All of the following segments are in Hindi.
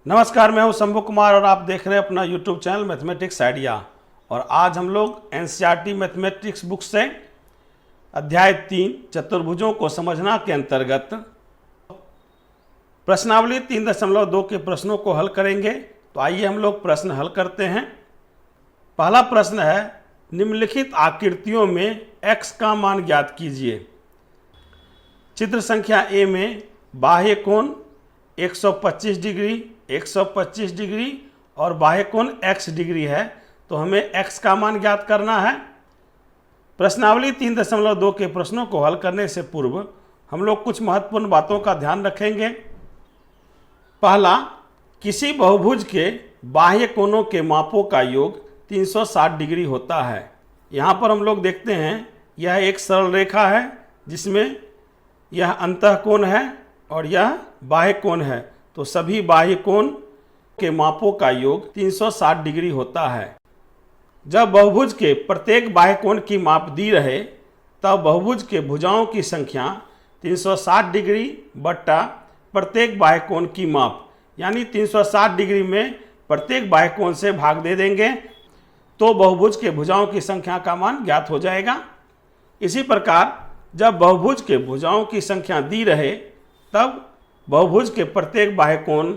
नमस्कार, मैं हूं शंभू कुमार और आप देख रहे हैं अपना YouTube चैनल मैथमेटिक्स आइडिया। और आज हम लोग एनसीईआरटी मैथमेटिक्स बुक से अध्याय 3 चतुर्भुजों को समझना के अंतर्गत प्रश्नावली 3.2 के प्रश्नों को हल करेंगे। तो आइए हम लोग प्रश्न हल करते हैं। पहला प्रश्न है, निम्नलिखित आकृतियों में x का मान ज्ञात कीजिए। चित्र संख्या ए में बाह्य कोण 125 डिग्री, 125 डिग्री और बाह्य कोण x डिग्री है, तो हमें x का मान ज्ञात करना है। प्रश्नावली 3.2 के प्रश्नों को हल करने से पूर्व हम लोग कुछ महत्वपूर्ण बातों का ध्यान रखेंगे। पहला, किसी बहुभुज के बाह्य कोणों के मापों का योग 360 डिग्री होता है। यहाँ पर हम लोग देखते हैं यह एक सरल रेखा है जिसमें यह अंतःकोण है और यह बाह्य कोण है, तो सभी बाह्य कोण के मापों का योग 360 डिग्री होता है। जब बहुभुज के प्रत्येक बाह्य कोण की माप दी रहे तब बहुभुज के भुजाओं की संख्या 360 डिग्री बट्टा प्रत्येक बाह्य कोण की माप, यानी 360 डिग्री में प्रत्येक बाह्य कोण से भाग दे देंगे तो बहुभुज के भुजाओं की संख्या का मान ज्ञात हो जाएगा। इसी प्रकार जब बहुभुज के भुजाओं की संख्या दी रहे तब बहुभुज के प्रत्येक बाह्य कोण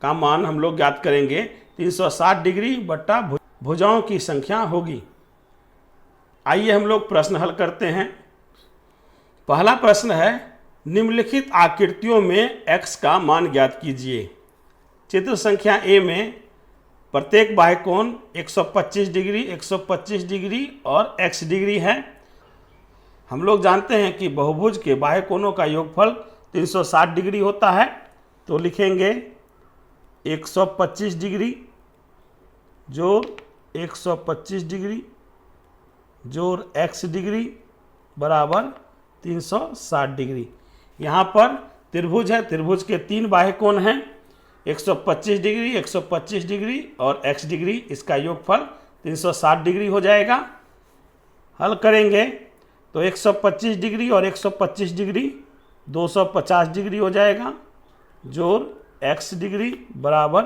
का मान हम लोग ज्ञात करेंगे 360 डिग्री बट्टा भुजाओं की संख्या होगी। आइए हम लोग प्रश्न हल करते हैं। पहला प्रश्न है, निम्नलिखित आकृतियों में x का मान ज्ञात कीजिए। चित्र संख्या ए में प्रत्येक बाह्य कोण 125 डिग्री, 125 डिग्री और x डिग्री है। हम लोग जानते हैं कि बहुभुज के बाह्य कोणों का योगफल 360 डिग्री होता है, तो लिखेंगे 125 डिग्री जोड़ 125 डिग्री जोड़ x डिग्री बराबर 360 डिग्री। यहाँ पर त्रिभुज है, त्रिभुज के 3 बाह्य कोण हैं, 125 डिग्री, 125 डिग्री और x डिग्री, इसका योगफल 360 डिग्री हो जाएगा। हल करेंगे तो 125 डिग्री और 125 डिग्री 250 डिग्री हो जाएगा जोड़ x डिग्री बराबर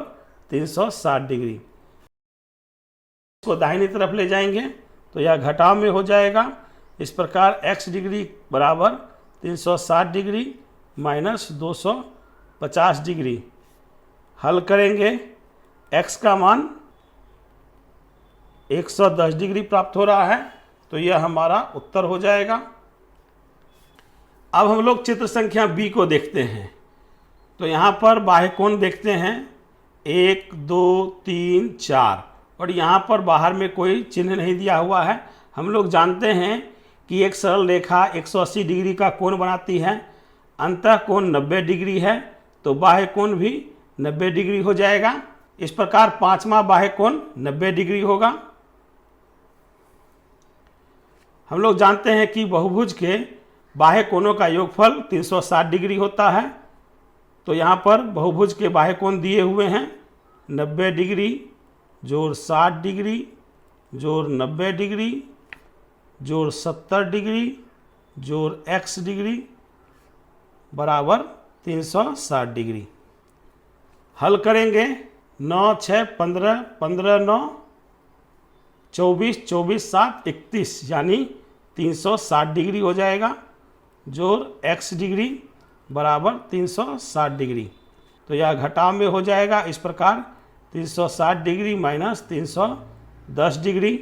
360 डिग्री। इसको दाहिनी तरफ ले जाएंगे तो यह घटाव में हो जाएगा। इस प्रकार x डिग्री बराबर 360 डिग्री माइनस 250 डिग्री। हल करेंगे x का मान 110 डिग्री प्राप्त हो रहा है, तो यह हमारा उत्तर हो जाएगा। अब हम लोग चित्र संख्या बी को देखते हैं। तो यहाँ पर बाह्य कोण देखते हैं 1, 2, 3, 4 और यहाँ पर बाहर में कोई चिन्ह नहीं दिया हुआ है। हम लोग जानते हैं कि एक सरल रेखा 180 डिग्री का कोण बनाती है, अंतः कोण 90 डिग्री है, तो बाह्य कोण भी 90 डिग्री हो जाएगा। इस प्रकार पांचवा बाह्य कोण 90 डिग्री होगा। हम लोग जानते हैं कि बहुभुज के बाह्य कोणों का योगफल 360 डिग्री होता है, तो यहाँ पर बहुभुज के बाह्य कोण दिए हुए हैं 90 डिग्री जोड़ 60 डिग्री जोड़ 90 डिग्री जोड़ 70 डिग्री जोड़ x डिग्री बराबर 360 डिग्री। हल करेंगे 9, 6, 15, 15, 9, 24, 24, 7, 31 यानी 360 डिग्री हो जाएगा जोड़ x डिग्री बराबर 360 डिग्री, तो यह घटाव में हो जाएगा। इस प्रकार 360 डिग्री माइनस 310 डिग्री।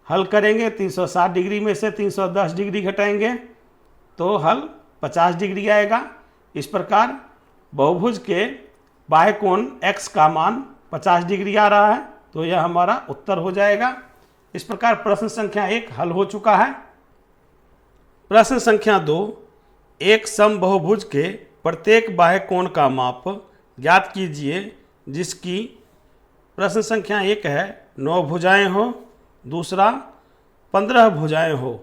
हल करेंगे 360 डिग्री में से 310 डिग्री घटाएंगे तो हल 50 डिग्री आएगा। इस प्रकार बहुभुज के बाह्य कोण x का मान 50 डिग्री आ रहा है, तो यह हमारा उत्तर हो जाएगा। इस प्रकार प्रश्न संख्या 1 हल हो चुका है। प्रश्न संख्या 2, एक समबाहुभुज के प्रत्येक बाह्य कोण का माप ज्ञात कीजिए जिसकी प्रश्न संख्या 1 है 9 भुजाएं हो, दूसरा 15 भुजाएं हो।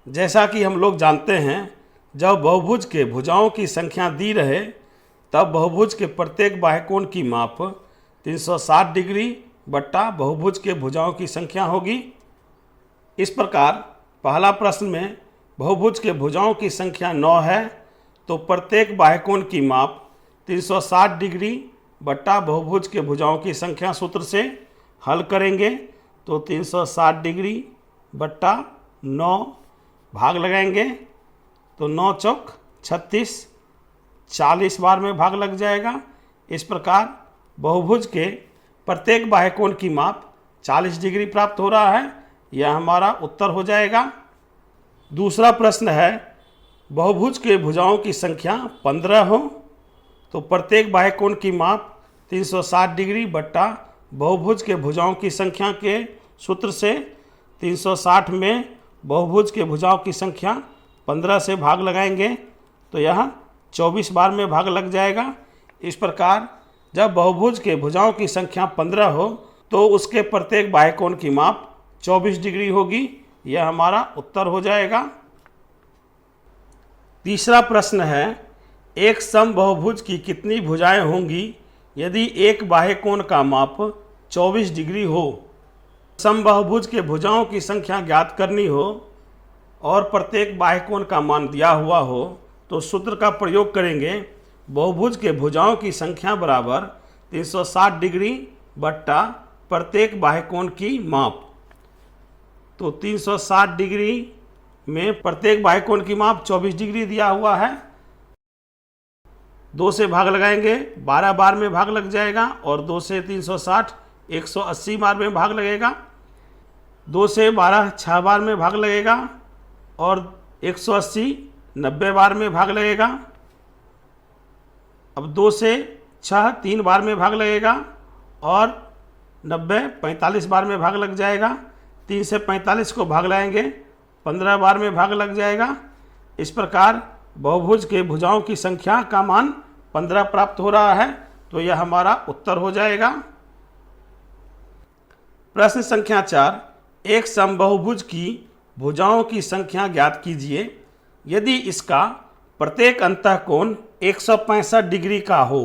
जैसा कि हम लोग जानते हैं जब बहुभुज के भुजाओं की संख्या दी रहे तब बहुभुज के प्रत्येक बाह्य कोण की माप 360 डिग्री बट्टा बहुभुज के भुजाओं की संख्या होगी। इस प्रकार पहला प्रश्न में बहुभुज के भुजाओं की संख्या 9 है, तो प्रत्येक बाह्य कोण की माप 360 डिग्री बट्टा बहुभुज के भुजाओं की संख्या सूत्र से हल करेंगे तो 360 डिग्री बट्टा 9 भाग लगाएंगे तो 9 चौक 36, 40 बार में भाग लग जाएगा। इस प्रकार बहुभुज के प्रत्येक बाह्य कोण की माप 40 डिग्री प्राप्त हो रहा है। यह हमारा उत्तर हो जाएगा। दूसरा प्रश्न है, बहुभुज के भुजाओं की संख्या 15 हो तो प्रत्येक बाह्य कोण की माप 360 डिग्री बट्टा बहुभुज के भुजाओं की संख्या के सूत्र से 360 में बहुभुज के भुजाओं की संख्या 15 से भाग लगाएंगे तो यह 24 बार में भाग लग जाएगा। इस प्रकार जब बहुभुज के भुजाओं की संख्या 15 हो तो उसके प्रत्येक बाह्य कोण की माप 24 डिग्री होगी। यह हमारा उत्तर हो जाएगा। तीसरा प्रश्न है, एक समबाहुभुज की कितनी भुजाएं होंगी यदि एक बाह्य कोण का माप 24 डिग्री हो। समबाहुभुज के भुजाओं की संख्या ज्ञात करनी हो और प्रत्येक बाह्य कोण का मान दिया हुआ हो तो सूत्र का प्रयोग करेंगे। बहुभुज के भुजाओं की संख्या बराबर 360 डिग्री बट्टा प्रत्येक बाह्य कोण की माप। तो 360 डिग्री में प्रत्येक बाह्य कोण की माप 24 डिग्री दिया हुआ है। 2 से भाग लगाएंगे 12 बार में भाग लग जाएगा और 2 से 360 180 बार में भाग लगेगा। 2 से 12 6 बार में भाग लगेगा और 180 90 बार में भाग लगेगा। अब 2 से 6 3 बार में भाग लगेगा और 90 45 बार में भाग लग जाएगा। 3 से 45 को भाग लगाएंगे 15 बार में भाग लग जाएगा। इस प्रकार बहुभुज के भुजाओं की संख्या का मान 15 प्राप्त हो रहा है तो यह हमारा उत्तर हो जाएगा। प्रश्न संख्या 4, एक समबाहुभुज की भुजाओं की संख्या ज्ञात कीजिए यदि इसका प्रत्येक अंतःकोण 165 डिग्री का हो।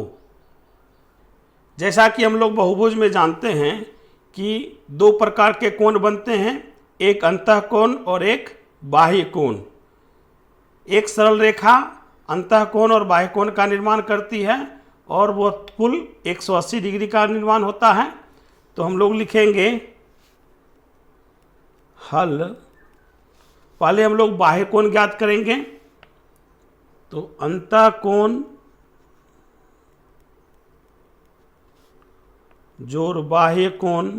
जैसा कि हम लोग बहुभुज में जानते हैं कि 2 प्रकार के कोण बनते हैं, एक अंतःकोण और एक बाह्य कोण। एक सरल रेखा अंतःकोण और बाह्य कोण का निर्माण करती है और वो कुल 180 डिग्री का निर्माण होता है। तो हम लोग लिखेंगे हल। पहले हम लोग बाह्य कोण ज्ञात करेंगे तो अंतःकोण जोड़ बाह्य कोण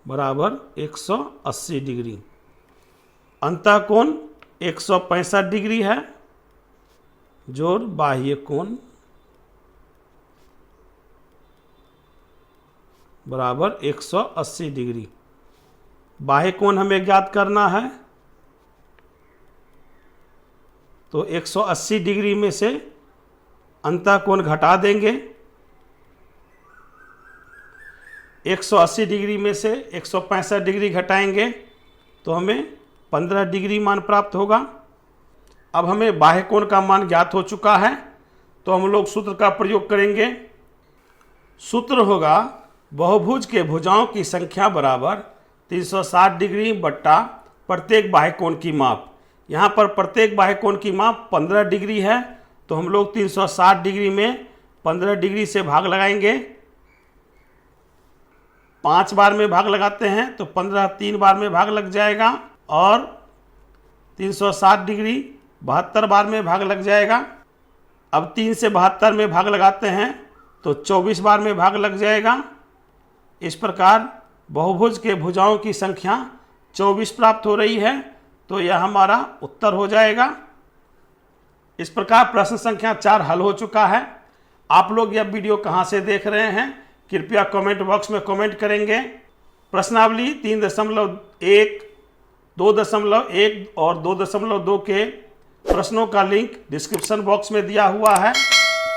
बराबर 180 डिग्री। अंतःकोण 165 डिग्री है जोड़ बाह्य कोण बराबर 180 डिग्री। बाह्य कोण हमें ज्ञात करना है तो 180 डिग्री में से अंतःकोण घटा देंगे। 180 डिग्री में से 165 डिग्री घटाएंगे तो हमें 15 डिग्री मान प्राप्त होगा। अब हमें बाह्य कोण का मान ज्ञात हो चुका है तो हम लोग सूत्र का प्रयोग करेंगे। सूत्र होगा बहुभुज के भुजाओं की संख्या बराबर 360 डिग्री बट्टा प्रत्येक बाह्य कोण की माप। यहाँ पर प्रत्येक बाह्य कोण की माप 15 डिग्री है तो हम लोग 360 डिग्री में 15 डिग्री से भाग लगाएंगे। 5 बार में भाग लगाते हैं तो 15 3 बार में भाग लग जाएगा और 360 डिग्री 72 बार में भाग लग जाएगा। अब 3 से 72 में भाग लगाते हैं तो 24 बार में भाग लग जाएगा। इस प्रकार बहुभुज के भुजाओं की संख्या 24 प्राप्त हो रही है तो यह हमारा उत्तर हो जाएगा। इस प्रकार प्रश्न संख्या 4 हल हो चुका है। आप लोग यह वीडियो कहाँ से देख रहे हैं कृपया कमेंट बॉक्स में कमेंट करेंगे। प्रश्नावली 3.1, 2.1 और 2.2 के प्रश्नों का लिंक डिस्क्रिप्शन बॉक्स में दिया हुआ है।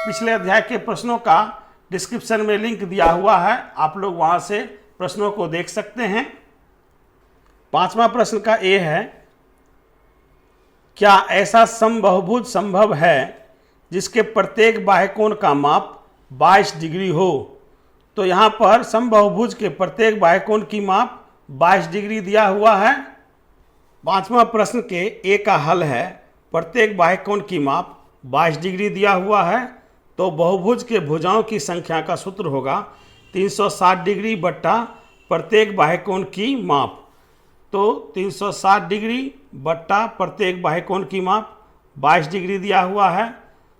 पिछले अध्याय के प्रश्नों का डिस्क्रिप्शन में लिंक दिया हुआ है, आप लोग वहां से प्रश्नों को देख सकते हैं। 5वां प्रश्न का ए है, क्या ऐसा समबाहुभुज संभव है जिसके प्रत्येक बाह्य कोण का माप 22 डिग्री हो। तो यहाँ पर समबाहुभुज के प्रत्येक बाह्य कोण की माप 22 डिग्री दिया हुआ है। 5वां प्रश्न के ए का हल है, प्रत्येक बाह्य कोण की माप 22 डिग्री दिया हुआ है, तो बहुभुज के भुजाओं की संख्या का सूत्र होगा 360 डिग्री बट्टा प्रत्येक बाह्य कोण की माप। तो 360 डिग्री बट्टा प्रत्येक बाह्य कोण की माप 22 डिग्री दिया हुआ है।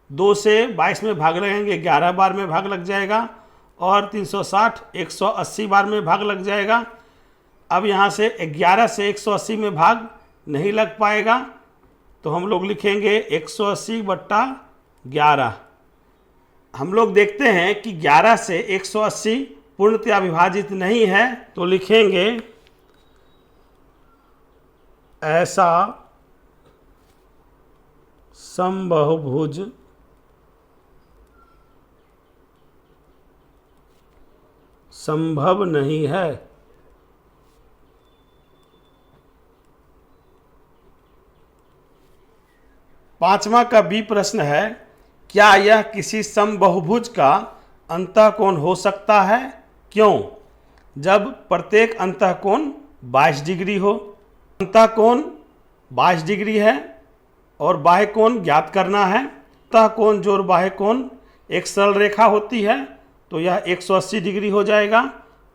2 से 22 में भाग लगेंगे, 11 बार में भाग लग जाएगा, और 360 180 बार में भाग लग जाएगा। अब यहाँ से 11 से 180 में भाग नहीं लग पाएगा, तो हम लोग लिखेंगे 180 बट्टा 11। हम लोग देखते हैं कि 11 से 180 पूर्णतया विभाजित नहीं है, तो लिखेंगे ऐसा समबाहुभुज संभव नहीं है। पांचवा का बी प्रश्न है, क्या यह किसी समबाहुभुज का अंतःकोण हो सकता है? क्यों? जब प्रत्येक अंतःकोण 22 डिग्री हो। अंतःकोण 22 डिग्री है और बाह्य कोण ज्ञात करना है। अंतःकोण जोड़ बाह्य कोण एक सरल रेखा होती है, तो यह 180 डिग्री हो जाएगा।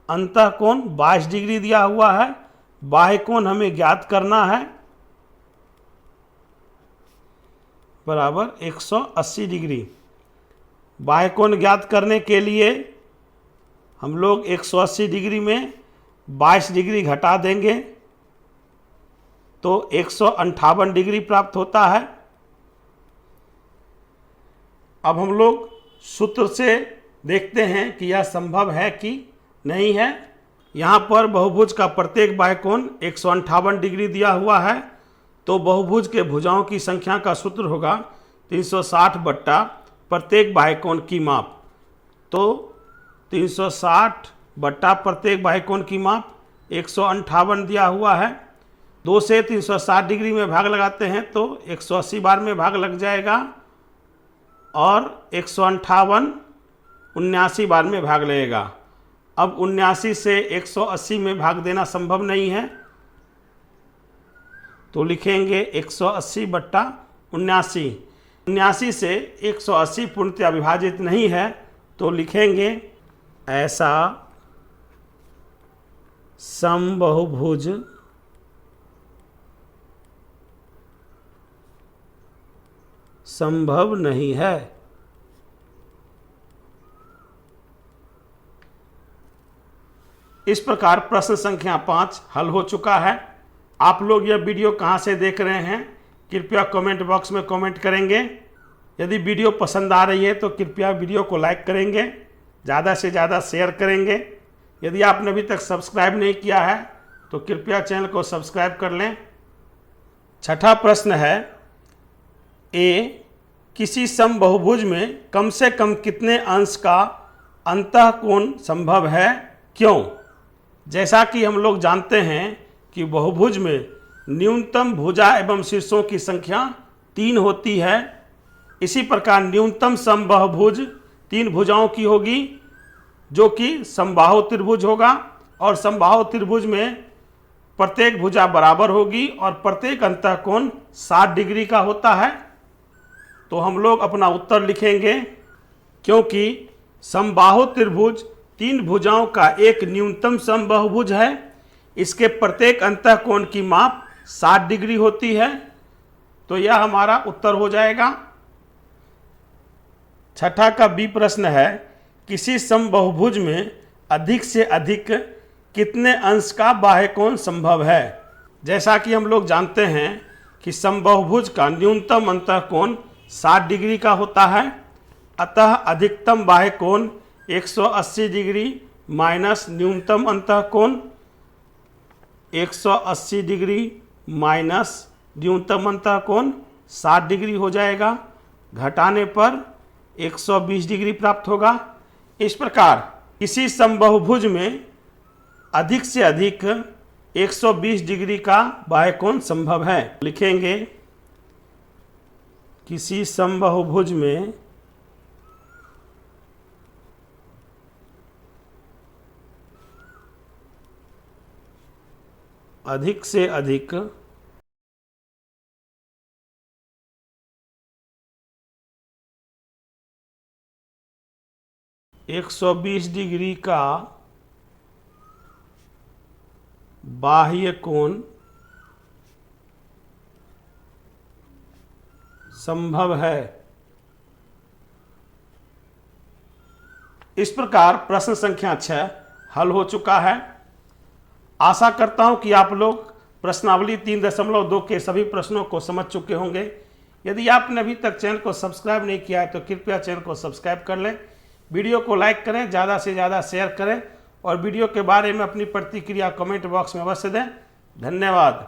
अंतःकोण 22 डिग्री दिया हुआ है, बाह्य कोण हमें ज्ञात करना है, बराबर 180 डिग्री। बाह्य कोण ज्ञात करने के लिए हम लोग 180 डिग्री में 22 डिग्री घटा देंगे, तो 158 डिग्री प्राप्त होता है। अब हम लोग सूत्र से देखते हैं कि यह संभव है कि नहीं है। यहाँ पर बहुभुज का प्रत्येक बाह्य कोण 158 डिग्री दिया हुआ है, तो बहुभुज के भुजाओं की संख्या का सूत्र होगा 360 बट्टा प्रत्येक बाह्य कोण की माप। तो 360 बट्टा प्रत्येक बाह्य कोण की माप 158 दिया हुआ है। 2 से 360 डिग्री में भाग लगाते हैं तो 180 बार में भाग लग जाएगा, और 158 79 बार में भाग लगेगा। अब 79 से 180 में भाग देना संभव नहीं है, तो लिखेंगे 180 बट्टा 79। 79 से 180 पूर्णतया विभाजित नहीं है, तो लिखेंगे ऐसा समबाहुभुज संभव नहीं है। इस प्रकार प्रश्न संख्या 5 हल हो चुका है। आप लोग यह वीडियो कहाँ से देख रहे हैं, कृपया कमेंट बॉक्स में कमेंट करेंगे। यदि वीडियो पसंद आ रही है तो कृपया वीडियो को लाइक करेंगे, ज़्यादा से ज़्यादा शेयर करेंगे। यदि आपने अभी तक सब्सक्राइब नहीं किया है तो कृपया चैनल को सब्सक्राइब कर लें। छठा प्रश्न है, ए किसी समबाहुभुज में कम से कम कितने अंश का अंतःकोण संभव है? क्यों? जैसा कि हम लोग जानते हैं कि बहुभुज में न्यूनतम भुजा एवं शीर्षों की संख्या 3 होती है। इसी प्रकार न्यूनतम समबाहुभुज 3 भुजाओं की होगी, जो कि समबाहु त्रिभुज होगा, और समबाहु त्रिभुज में प्रत्येक भुजा बराबर होगी और प्रत्येक अंतःकोण 60 डिग्री का होता है। तो हम लोग अपना उत्तर लिखेंगे, क्योंकि समबाहु त्रिभुज 3 भुजाओं का एक न्यूनतम समबाहुभुज है, इसके प्रत्येक अंतःकोण की माप 60 डिग्री होती है, तो यह हमारा उत्तर हो जाएगा। छठा का बी प्रश्न है, किसी समबाहुभुज में अधिक से अधिक कितने अंश का बाह्य कोण संभव है? जैसा कि हम लोग जानते हैं कि समबाहुभुज का न्यूनतम अंतःकोण 60 डिग्री का होता है, अतः अधिकतम बाह्य कोण 180 डिग्री माइनस न्यूनतम अंतःकोण 180 डिग्री माइनस न्यूनतम अंतःकोण 60 डिग्री हो जाएगा। घटाने पर 120 डिग्री प्राप्त होगा। इस प्रकार किसी समबाहुभुज में अधिक से अधिक 120 डिग्री का बाह्य कोण संभव है। लिखेंगे किसी समबाहुभुज में अधिक से अधिक 120 डिग्री का बाह्य कोण संभव है। इस प्रकार प्रश्न संख्या 6 हल हो चुका है। आशा करता हूं कि आप लोग प्रश्नावली 3.2 के सभी प्रश्नों को समझ चुके होंगे। यदि आपने अभी तक चैनल को सब्सक्राइब नहीं किया है तो कृपया चैनल को सब्सक्राइब कर लें, वीडियो को लाइक करें, ज़्यादा से ज़्यादा शेयर करें और वीडियो के बारे में अपनी प्रतिक्रिया कमेंट बॉक्स में अवश्य दें। धन्यवाद।